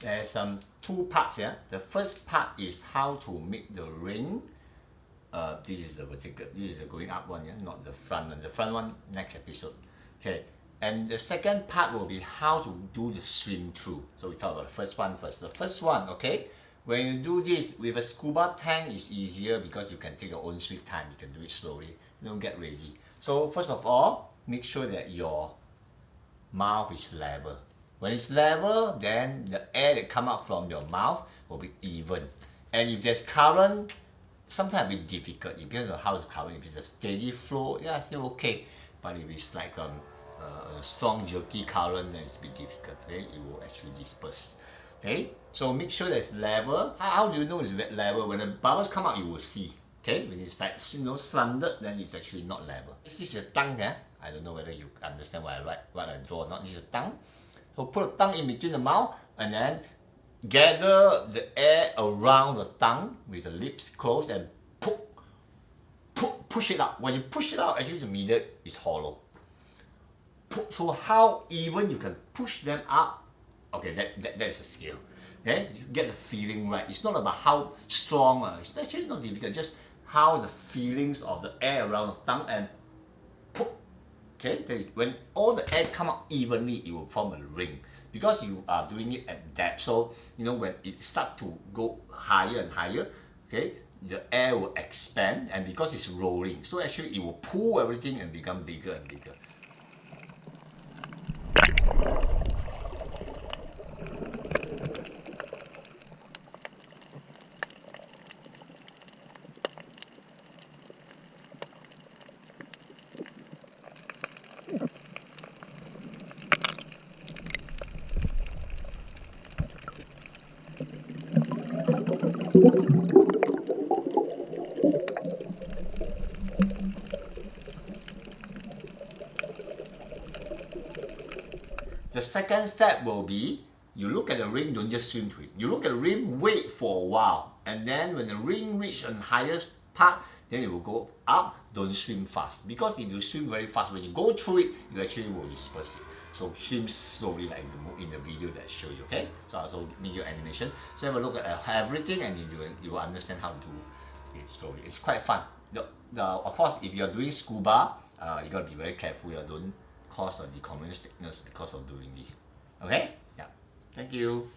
There's two parts here. The first part is how to make the ring. This is the vertical, this is the going up one, yeah? Not the front one. The front one, next episode. Okay, and the second part will be how to do the swim through. So we talk about the first one first. The first one, okay, when you do this with a scuba tank, it's easier because you can take your own sweet time. You can do it slowly. Don't get ready. So first of all, make sure that your mouth is level. When it's level, then the air that come out from your mouth will be even. And if there's current, sometimes it's difficult. It depends on how it's current. If it's a steady flow, yeah, still okay. But if it's like a strong jerky current, then it's a bit difficult. Okay, it will actually disperse. Okay, so make sure that it's level. How do you know it's level? When the bubbles come out, you will see. Okay, when it's like slanted, then it's actually not level. This is a tongue here. I don't know whether you understand what I draw or not. This is a tongue. So put a tongue in between the mouth and then gather the air around the tongue with the lips closed and push it out. When you push it out, actually the middle is hollow. So how even you can push them up, okay, that's a skill. Okay, you get the feeling right. It's not about how strong, it's actually not difficult, just how the feelings of the air around the tongue and okay, when all the air come out evenly, it will form a ring. Because you are doing it at depth, so you know when it starts to go higher and higher, okay, the air will expand, and because it's rolling, so actually it will pull everything and become bigger and bigger. The second step will be, you look at the ring, don't just swim to it. You look at the ring, wait for a while, and then when the ring reaches the highest part, then it will go up. Don't swim fast, because if you swim very fast, when you go through it, you actually will disperse it. So swim slowly like in the video that I show you, okay? So I also need your animation. So have a look at everything and you will understand how to do it slowly. It's quite fun. Of course, if you're doing scuba, you gotta be very careful. You don't cause a decompression sickness because of doing this. Okay? Yeah. Thank you.